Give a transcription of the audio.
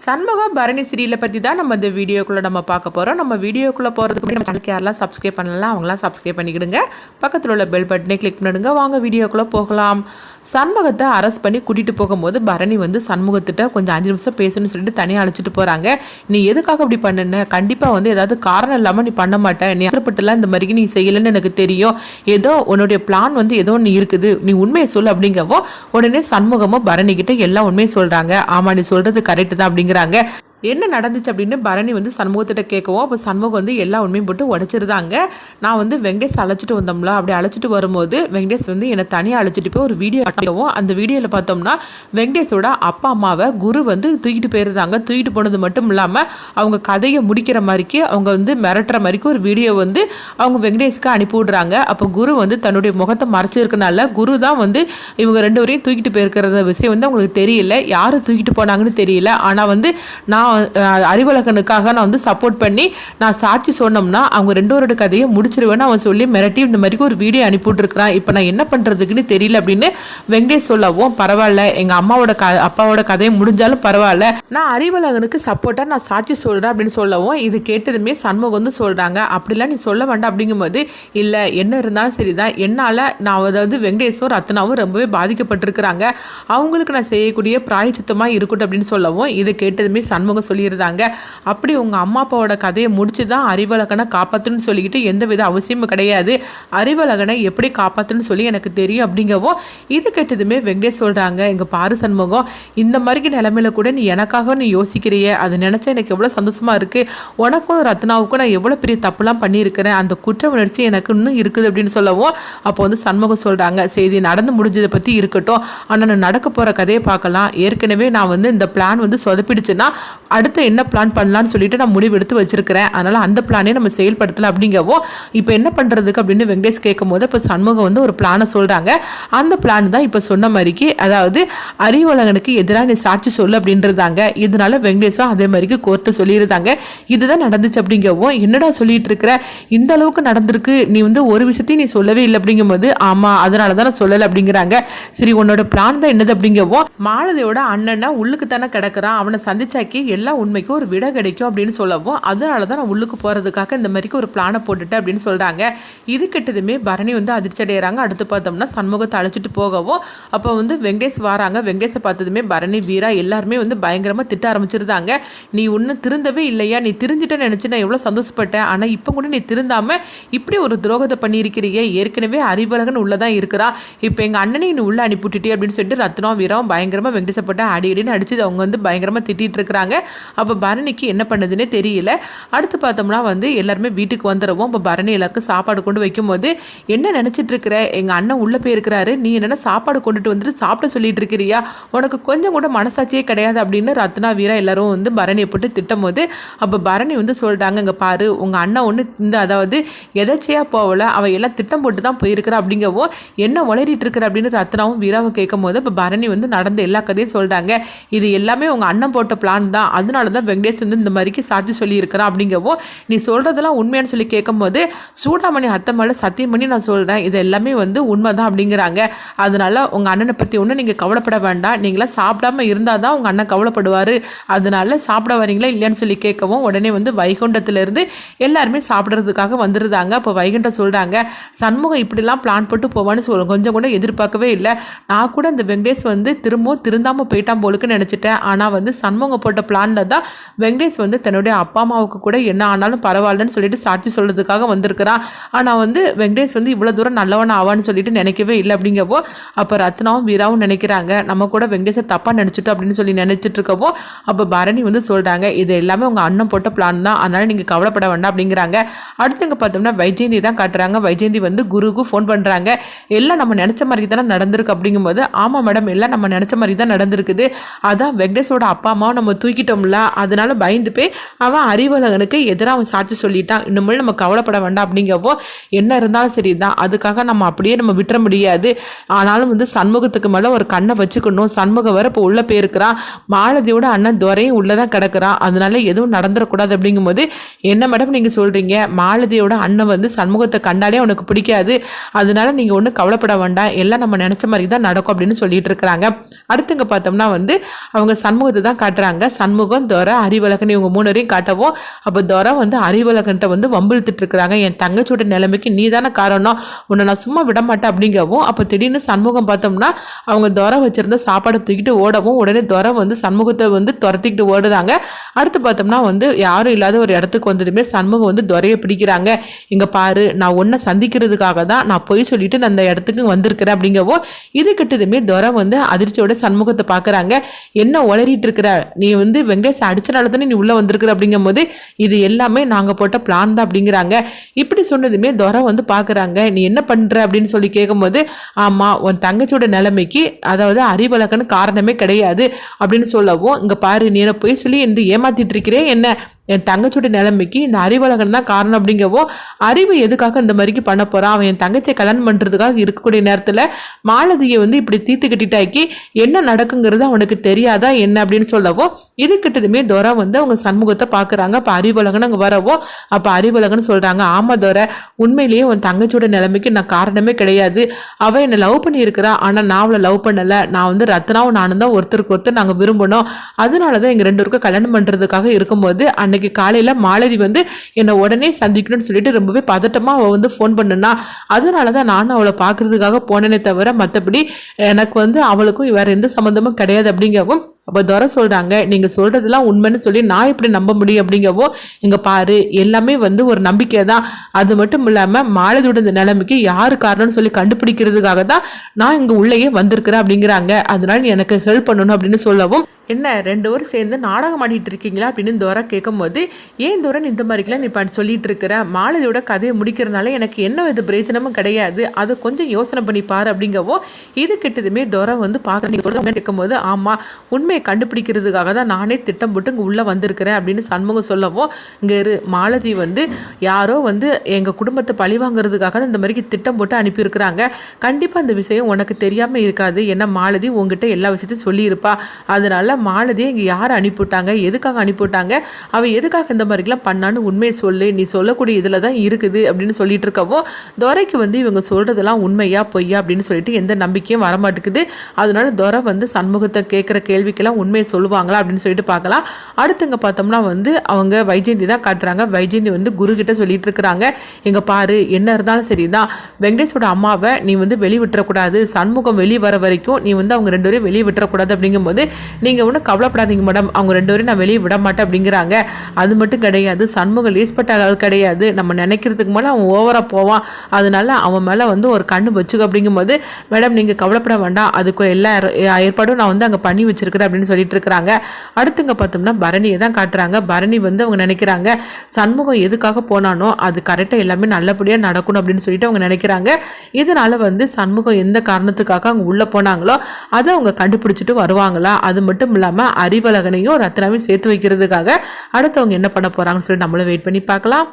சண்முகம் பரணி சீரியலை பற்றி தான் நம்ம இந்த வீடியோக்குள்ளே நம்ம பார்க்க போகிறோம். நம்ம வீடியோக்குள்ளே போகிறதுக்கு முன்னாடி நம்ம சேனலுக்கு யாரெல்லாம் சப்ஸ்கிரைப் பண்ணலாம் அவங்களாம் சப்ஸ்கிரைப் பண்ணிக்கிடுங்க. பக்கத்தில் உள்ள பெல் பட்டனை கிளிக் பண்ணிடுங்க. வாங்க வீடியோக்குள்ளே போகலாம். சண்முகத்தை அரெஸ்ட் பண்ணி கூட்டிகிட்டு போகும்போது பரணி வந்து சண்முகத்திட்ட கொஞ்சம் 5 நிமிஷம் பேசணும்னு சொல்லிட்டு தனியாக அழைச்சிட்டு போகிறாங்க. நீ எதுக்காக அப்படி பண்ணுன? கண்டிப்பாக வந்து ஏதாவது காரணம் இல்லாமல் நீ பண்ண மாட்டேன். நீ அவசரப்பட்டுலாம் இந்த மாதிரி நீ செய்யலைன்னு எனக்கு தெரியும். ஏதோ உன்னுடைய பிளான் வந்து ஏதோ ஒன்று இருக்குது, நீ உண்மையை சொல்லு அப்படிங்கவோ உடனே சண்முகமும் பரணி கிட்ட எல்லா உண்மையை சொல்கிறாங்க. ஆமாம், நீ சொல்கிறது கரெக்டு தான் அப்படிங்கிறாங்க. என்ன நடந்துச்சு அப்படின்னு பரணி வந்து சண்முகத்திட்ட கேட்கவும் அப்போ சண்முகம் வந்து எல்லா உண்மையும் போட்டு உடைச்சிருந்தாங்க. நான் வந்து வெங்கடேஷ் அழைச்சிட்டு வந்தோம்ல, அப்படி அழைச்சிட்டு வரும்போது வெங்கடேஷ் வந்து என்னை தனியாக அழைச்சிட்டு போய் ஒரு வீடியோ காட்டவும் அந்த வீடியோவில் பார்த்தோம்னா வெங்கடேஷோட அப்பா அம்மாவை குரு வந்து தூக்கிட்டு போயிருந்தாங்க. தூக்கிட்டு போனது மட்டும் இல்லாமல் அவங்க கதையை முடிக்கிற மாதிரிக்கு அவங்க வந்து மிரட்டுற மாதிரிக்கு ஒரு வீடியோ வந்து அவங்க வெங்கடேஷ்க்கு அனுப்பி விடுறாங்க. அப்போ குரு வந்து தன்னுடைய முகத்தை மறைச்சிருக்கனால குரு தான் வந்து இவங்க 2 பேரையும் தூக்கிட்டு போயிருக்கிற விஷயம் வந்து அவங்களுக்கு தெரியல, யார் தூக்கிட்டு போனாங்கன்னு தெரியல. ஆனால் வந்து நான் அறிவழகனுக்காக நான் வந்து சப்போர்ட் பண்ணி நான் சாட்சி சொன்னோம்னா அவங்க 2 பேரோட கதையை முடிச்சிருவேன்னு அவன் சொல்லி மிரட்டி இந்த மாதிரி ஒரு வீடியோ அனுப்பிவிட்டுருக்கிறான். இப்போ நான் என்ன பண்ணுறதுக்குன்னு தெரியல அப்படின்னு வெங்கடேஷ் சொல்லவும், பரவாயில்ல எங்கள் அப்பாவோட கதையை முடிஞ்சாலும் பரவாயில்ல, நான் அறிவழகனுக்கு சப்போர்ட்டாக நான் சாட்சி சொல்கிறேன் அப்படின்னு சொல்லவும் இது கேட்டதுமே சண்முகம் வந்து சொல்கிறாங்க, அப்படிலாம் நீ சொல்ல வேண்டாம். அப்படிங்கும்போது இல்லை என்ன இருந்தாலும் சரிதான், என்னால் நான் அதாவது வெங்கடேஷும் ரத்னாவும் ரொம்பவே பாதிக்கப்பட்டிருக்கிறாங்க, அவங்களுக்கு நான் செய்யக்கூடிய பிராயச்சித்தமாக இருக்கட்டும் அப்படின்னு சொல்லவும் இது கேட்டதுமே சண்முகம் சொல்லியிருந்தாங்க, அப்படி உங்கள் அம்மா அப்பாவோட கதையை முடிச்சு தான் அறிவழகனை காப்பாற்றணும்னு சொல்லிக்கிட்டு எந்த வித அவசியமும் கிடையாது, அறிவழகனை எப்படி காப்பாற்றணும்னு சொல்லி எனக்கு தெரியும் அப்படிங்கவும் இது கேட்டதுமே வெங்கடேஷ் சொல்கிறாங்க, எங்கள் பாரு சண்முகம், இந்த மாதிரி நிலைமையில கூட நீ எனக்காக நீ யோசிக்கிறிய, அது நினச்சா எனக்கு எவ்வளோ சந்தோஷமாக இருக்குது, உனக்கும் ரத்னாவுக்கும் நான் எவ்வளோ பெரிய தப்புலாம் பண்ணியிருக்கிறேன், அந்த குற்ற உணர்ச்சி எனக்கு இன்னும் இருக்குது அப்படின்னு சொல்லவும் அப்போ வந்து சண்முகம் சொல்கிறாங்க, செய்தி நடந்து முடிஞ்சதை பற்றி இருக்கட்டும், ஆனால் நான் நடக்க போகிற கதையை பார்க்கலாம், ஏற்கனவே நான் வந்து இந்த பிளான் வந்து சொதப்பிடுச்சுன்னா அடுத்து என்ன பிளான் பண்ணலான்னு சொல்லிட்டு நான் முடிவு எடுத்து வச்சிருக்கிறேன், அதனால் அந்த பிளானே நம்ம செயல்படுத்தலாம் அப்படிங்கவும் இப்போ என்ன பண்ணுறதுக்கு அப்படின்னு வெங்கடேஷ் கேட்கும் போது இப்போ சண்முகம் வந்து ஒரு பிளானை சொல்கிறாங்க. அந்த பிளான் தான் இப்போ சொன்ன மாதிரிக்கு, அதாவது அறிவழகனுக்கு எதிராக நீ சாட்சி சொல்லு அப்படின்றதாங்க. இதனால வெங்கடேஷும் அதே மாதிரிக்கு கோர்ட்டு சொல்லியிருந்தாங்க. இதுதான் நடந்துச்சு அப்படிங்கவும், என்னடா சொல்லிட்டு இருக்கிற, இந்த அளவுக்கு நடந்திருக்கு, நீ வந்து ஒரு விஷயத்தையும் நீ சொல்லவே இல்லை அப்படிங்கும்போது ஆமாம் அதனால தான் நான் சொல்லலை அப்படிங்கிறாங்க. சரி உன்னோட பிளான் தான் என்னது அப்படிங்கவும், மாலதியோட அண்ணனை உள்ளுக்கு தானே கிடக்கிறான், அவனை சந்திச்சாக்கி எல்லா உண்மைக்கும் ஒரு விட கிடைக்கும் அப்படின்னு சொல்லவும் அதனால தான் நான் உள்ளுக்கு போகிறதுக்காக இந்த மாதிரிக்கு ஒரு பிளானை போட்டுட்டேன் அப்படின்னு சொல்கிறாங்க. இது கிட்டதுமே பரணி வந்து அதிர்ச்சி அடைகிறாங்க. அடுத்து பார்த்தோம்னா சண்முகத்தை அழைச்சிட்டு போகவும் அப்போ வந்து வெங்கடேஷ் வராங்க. வெங்கடேஷை பார்த்ததுமே பரணி வீரா எல்லாருமே வந்து பயங்கரமாக திட்ட ஆரம்பிச்சிருந்தாங்க. நீ ஒன்றும் திருந்தவே இல்லையா, நீ திருந்திட்டேன்னு நினச்சி நான் எவ்வளோ சந்தோஷப்பட்டேன், ஆனால் இப்போ கூட நீ திருந்தாமல் இப்படி ஒரு துரோகத்தை பண்ணியிருக்கிறீங்க, ஏற்கனவே அறிவழகன் உள்ளதான் இருக்கிறான், இப்போ எங்கள் அண்ணனை நீ உள்ளே அனுப்பிவிட்டுட்டே அப்படின்னு சொல்லிட்டு ரத்னம் வீரம் பயங்கரமாக வெங்கடேஷை போட்டு அடிக்கடின்னு அடிச்சு அவங்க வந்து பயங்கரமாக திட்டிகிட்டு இருக்கிறாங்க. அப்போ பரணிக்கு என்ன பண்ணுதுன்னே தெரியல. அடுத்து பார்த்தோம்னா வந்து எல்லாருமே வீட்டுக்கு வந்துடுவோம். இப்போ பரணி எல்லாருக்கும் சாப்பாடு கொண்டு வைக்கும்போது என்ன நினச்சிட்டு இருக்கிற, எங்கள் அண்ணன் உள்ளே போயிருக்கிறாரு, நீ என்னென்ன சாப்பாடு கொண்டுட்டு வந்துட்டு சாப்பிட சொல்லிட்டு இருக்கிறியா, உனக்கு கொஞ்சம் கூட மனசாட்சியே கிடையாது அப்படின்னு ரத்னா வீரா எல்லாரும் வந்து பரணியை போட்டு திட்டும் போது அப்போ பரணி வந்து சொல்லிட்டாங்க, இங்கே பாரு உங்கள் அண்ணன் ஒன்று இந்த அதாவது எதாச்சியாக போகல, அவள் எல்லாம் திட்டம் போட்டு தான் போயிருக்கிறா அப்படிங்கவும் என்ன உளறிட்டு இருக்கிற அப்படின்னு ரத்னாவும் வீராவும் கேட்கும் போது இப்போ பரணி வந்து நடந்த எல்லா கதையும் சொல்லிட்டாங்க. இது எல்லாமே உங்கள் அண்ணன் போட்ட பிளான் தான், அதனால தான் வெங்கடேஷ் வந்து இந்த மாதிரிக்கு சாட்சி சொல்லியிருக்கிறான் அப்படிங்கவும் நீ சொல்கிறதெல்லாம் உண்மையானு சொல்லி கேட்கும்போது சூடாமணி அத்தை மேலே சத்தியம் பண்ணி நான் சொல்கிறேன் இது எல்லாமே வந்து உண்மை தான் அப்படிங்கிறாங்க. அதனால உங்கள் அண்ணனை பற்றி ஒன்றும் நீங்கள் கவலைப்பட வேண்டாம், நீங்களாம் சாப்பிடாம இருந்தால் தான் உங்கள் அண்ணன் கவலைப்படுவார், அதனால சாப்பிட வரீங்களா இல்லையான்னு சொல்லி கேட்கவும் உடனே வந்து வைகுண்டத்திலேருந்து எல்லாருமே சாப்பிட்றதுக்காக வந்துருந்தாங்க. அப்போ வைகுண்டம் சொல்கிறாங்க, சண்முகம் இப்படிலாம் பிளான் போட்டு போவான்னு கொஞ்சம் கூட எதிர்பார்க்கவே இல்லை, நான் கூட இந்த வெங்கடேஷ் வந்து திரும்பவும் திருந்தாமல் போயிட்டான் போலுக்குன்னு நினச்சிட்டேன், ஆனால் வந்து சண்முகம் போட்ட பிளானில் தான் வெங்கடேஷ் வந்து தன்னுடைய அப்பா அம்மாவுக்கு கூட என்ன ஆனாலும் பரவாயில்லன்னு சொல்லிட்டு சாட்சி சொல்றதுக்காக வந்திருக்கிறான், ஆனால் வந்து வெங்கடேஷ் வந்து இவ்வளோ தூரம் நல்லவன் ஆவான்னு சொல்லிட்டு நினைக்கவே இல்லை அப்படிங்கப்போ அப்போ ரத்னாவும் வீராவும் நினைக்கிறாங்க நம்ம கூட வெங்கடேஷை தப்பாக நினச்சிட்டோம் அப்படின்னு சொல்லி நினச்சிட்டு இருக்கவோ அப்போ பரணி வந்து சொல்கிறாங்க, இது எல்லாமே உங்கள் அண்ணன் போட்ட பிளான் தான், அதனால் நீங்கள் கவலைப்பட வேண்டாம் அப்படிங்கிறாங்க. அடுத்தவங்க பார்த்தோம்னா வைஜெயந்தி தான் காட்டுறாங்க. வைஜெயந்தி வந்து குருவுக்கு ஃபோன் பண்ணுறாங்க, எல்லாம் நம்ம நினச்ச மாதிரி தானே நடந்திருக்கு அப்படிங்கும்போது ஆமாம் மேடம் எல்லாம் நம்ம நினச்ச மாதிரி தான் நடந்திருக்குது, அதான் வெங்கடேஷோட அப்பா அம்மாவும் நம்ம தூக்கிட்டோம்ல, அதனால பயந்து போய் அவன் அறிவழகனுக்கு எதிராக அவன் சாட்சி சொல்லிட்டான், இன்னும் நம்ம கவலைப்பட வேண்டாம் அப்படிங்கப்போ என்ன இருந்தாலும் சரி தான், அதுக்காக நம்ம அப்படியே நம்ம விட்டுற முடியாது, ஆனாலும் வந்து சண்முகத்துக்கு மேலே ஒரு கண்ணை வச்சுக்கணும், சண்முகம் வர இப்போ உள்ளே போயிருக்கிறான், மாலதியோட அண்ணன் துரையும் உள்ளே தான் கிடக்கிறான், அதனால எதுவும் நடந்துடக்கூடாது அப்படிங்கும்போது என்ன மேடம் நீங்கள் சொல்கிறீங்க, மாலதியோட அண்ணன் வந்து சண்முகத்தை கண்டாலே உனக்கு பிடிக்காது, அதனால நீங்கள் ஒன்றும் கவலைப்பட வேண்டாம், எல்லாம் நம்ம நினச்ச மாதிரி தான் நடக்கும் அப்படின்னு சொல்லிட்டு இருக்கிறாங்க. அடுத்துங்க பார்த்தோம்னா வந்து அவங்க சண்முகத்தை தான் காட்டுறாங்க. சண்முகம் சண்முகம், துரை, அறிவழகன் இவங்க 3 பேரையும் காட்டவும் அப்போ துரை வந்து அறிவழகன்ட்ட வந்து வம்பிழுத்துட்டு இருக்கிறாங்க. என் தங்கச்சியோட நிலைமைக்கு நீ தானே காரணம், உன்னை நான் சும்மா விட மாட்டேன் அப்படிங்கவும் அப்போ திடீர்னு சண்முகம் பார்த்தோம்னா அவங்க துரை வச்சிருந்த சாப்பாடை தூக்கிட்டு ஓடவும் உடனே துரை வந்து சண்முகத்தை வந்து துரத்திக்கிட்டு ஓடுதாங்க. அடுத்து பார்த்தோம்னா வந்து யாரும் இல்லாத ஒரு இடத்துக்கு வந்ததுமே சண்முகம் வந்து துரையை பிடிக்கிறாங்க. இங்கே பாரு, நான் ஒன்றை சந்திக்கிறதுக்காக தான் நான் பொய் சொல்லிட்டு நான் அந்த இடத்துக்கு வந்திருக்கிறேன் அப்படிங்கவும் இது கிட்டதுமே துரை வந்து அதிர்ச்சியோட சண்முகத்தை பார்க்குறாங்க. என்ன உளறிட்டு இருக்கிற, நீ வந்து வெங்கடேஷ் அடிச்சனால தானே நீ உள்ளே வந்திருக்கிற அப்படிங்கும் போது இது எல்லாமே நாங்கள் போட்ட பிளான் தான் அப்படிங்கிறாங்க. இப்படி சொன்னதுமே துரை வந்து பார்க்குறாங்க. நீ என்ன பண்ணுற அப்படின்னு சொல்லி கேட்கும்போது ஆமாம், உன் தங்கச்சியோட நிலைமைக்கு அதாவது அறிவழகன்னு காரணமே கிடையாது அப்படின்னு சொல்லவும் இங்கே பாரு, நீ என்ன போய் சொல்லி இந்த ஏமாத்திட்டு இருக்கிறே என்ன, என் தங்கச்சியோட நிலைமைக்கு இந்த அறிவழகன் தான் காரணம் அப்படிங்கவோ அறிவு எதுக்காக இந்த மாதிரிக்கு பண்ண போகிறான், அவன் என் தங்கச்சியை கல்யாணம் பண்ணுறதுக்காக இருக்கக்கூடிய நேரத்தில் மாலதியை வந்து இப்படி தீர்த்து கட்டிட்டாக்கி என்ன நடக்குங்கிறது அவனுக்கு தெரியாதா என்ன அப்படின்னு சொல்லவும் இது கிட்டதுமே துரை வந்து அவங்க சண்முகத்தை பார்க்குறாங்க. அப்போ அறிவழகன் அங்கே வரவும் அப்போ அறிவழகன் சொல்கிறாங்க, ஆமாம் துரை, உண்மையிலேயே உன் தங்கச்சியோட நிலைமைக்கு நான் காரணமே கிடையாது, அவள் என்னை லவ் பண்ணியிருக்கிறா, ஆனால் நான் அவளை லவ் பண்ணலை, நான் வந்து ரத்னாவும் நானும் தான் ஒருத்தருக்கு ஒருத்தர் நாங்கள் விரும்பணும், அதனால தான் எங்கள் 2 பேருக்கும் கல்யாணம் பண்ணுறதுக்காக இருக்கும்போது அன்னைக்கு காலையில் மாலதி வந்து என்னை உடனே சந்திக்கணும்னு சொல்லிட்டு ரொம்பவே பதட்டமாக அவள் வந்து ஃபோன் பண்ணுனா, அதனால தான் நானும் அவளை பார்க்கறதுக்காக போனேனே தவிர மற்றபடி எனக்கு வந்து அவளுக்கும் வேற எந்த சம்மந்தமும் கிடையாது அப்படிங்கவும் அப்போ துரை சொல்கிறாங்க, நீங்கள் சொல்கிறதுலாம் உண்மைன்னு சொல்லி நான் இப்படி நம்ப முடியும் அப்படிங்கவோ இங்கே பாரு, எல்லாமே வந்து ஒரு நம்பிக்கை தான், அது மட்டும் இல்லாமல் மாலதியோட இந்த நிலைமைக்கு யார் காரணம்னு சொல்லி கண்டுபிடிக்கிறதுக்காக தான் நான் இங்கே உள்ளேயே வந்திருக்கிறேன் அப்படிங்கிறாங்க. அதனால நீ எனக்கு ஹெல்ப் பண்ணணும் அப்படின்னு சொல்லவும் என்ன 2 பேரும் சேர்ந்து நாடகம் ஆடிட்டு இருக்கீங்களா அப்படின்னு துரை கேட்கும்போது ஏன் துரை இந்த மாதிரிக்கெல்லாம் நீ சொல்லிட்டு இருக்கிற, மாலதியோட கதையை முடிக்கிறதுனால எனக்கு என்ன வித பிரயோஜனமும் கிடையாது, அதை கொஞ்சம் யோசனை பண்ணி பாரு அப்படிங்கவோ இது கிட்டதுமே துரை வந்து பார்க்க கேட்கும்போது ஆமாம், உண்மையை கண்டுபிடிக்கிறதுக்காக தான் நானே திட்டம் போட்டு இங்கே உள்ளே வந்திருக்கிறேன் அப்படின்னு சண்முகம் சொல்லவும் இங்கே மாலதி வந்து யாரோ வந்து எங்கள் குடும்பத்தை பழி வாங்குறதுக்காக தான் இந்த மாதிரிக்கு திட்டம் போட்டு அனுப்பியிருக்கிறாங்க, கண்டிப்பாக இந்த விஷயம் உனக்கு தெரியாமல் இருக்காது, ஏன்னா மாலதி உங்ககிட்ட எல்லா விஷயத்தையும் சொல்லியிருப்பா, அதனால மாலதியை இங்கே யார் அனுப்பிவிட்டாங்க, எதுக்காக அனுப்பிவிட்டாங்க, அவள் எதுக்காக இந்த மாதிரிலாம் பண்ணான்னு உண்மையை சொல்லு, நீ சொல்லக்கூடிய இதில் தான் இருக்குது அப்படின்னு சொல்லிட்டு இருக்கவோ துரைக்கு வந்து இவங்க சொல்கிறதெல்லாம் உண்மையா பொய்யா அப்படின்னு சொல்லிட்டு எந்த நம்பிக்கையும் வரமாட்டேக்குது. அதனால துரை வந்து சண்முகத்தை கேட்குற கேள்விக்கெல்லாம் உண்மையை சொல்லுவாங்களா அப்படின்னு சொல்லிட்டு பார்க்கலாம். அடுத்துங்க பார்த்தோம்னா வந்து அவங்க வைஜெயந்தி தான் காட்டுறாங்க. வைஜெயந்தி வந்து குரு கிட்ட சொல்லிட்டு இருக்கிறாங்க, எங்க பாரு, என்ன இருந்தாலும் சரிதான், வெங்கடேஷோட அம்மாவை நீ வந்து வெளியே விட்டுறக்கூடாது, சண்முகம் வெளியே வர வரைக்கும் நீ வந்து அவங்க 2 பேரையும் வெளியே விட்டுறக்கூடாது அப்படிங்கும்போது நீங்கள் ஒன்றும் கவலைப்படாதீங்க மேடம், அவங்க 2 பேரும் நான் வெளியே விட மாட்டேன் அப்படிங்கிறாங்க. அது மட்டும் கிடையாது, சண்முகம் லேஸ்பட்ட ஆள் கிடையாது, நம்ம நினைக்கிறதுக்கு மேலே அவன் ஓவராக போவான், அதனால அவன் மேலே வந்து ஒரு கண்ணு வச்சுக்க அப்படிங்கும்போது மேடம் நீங்கள் கவலைப்பட வேண்டாம், அதுக்கு எல்லா ஏற்பாடும் நான் வந்து அங்கே பண்ணி வச்சிருக்கிறேன் அப்படின்னு சொல்லிட்டு இருக்கிறாங்க. அடுத்துங்க பார்த்தோம்னா பரணியை தான் காட்டுறாங்க. பரணி வந்து அவங்க நினைக்கிறாங்க சண்முகம் எதுக்காக போனானோ அது கரெக்டாக எல்லாமே நல்லபடியாக நடக்கணும் அப்படின்னு சொல்லிட்டு அவங்க நினைக்கிறாங்க. இதனால வந்து சண்முகம் எந்த காரணத்துக்காக அவங்க உள்ளே போனாங்களோ அதை அவங்க கண்டுபிடிச்சிட்டு வருவாங்களா, அது மட்டும் இல்லாமல் அறிவழகனையும் ரத்னாவையும் சேர்த்து வைக்கிறதுக்காக அடுத்தவங்க என்ன பண்ண போகிறாங்கன்னு சொல்லி நம்மளும் வெயிட் பண்ணி பார்க்கலாம்.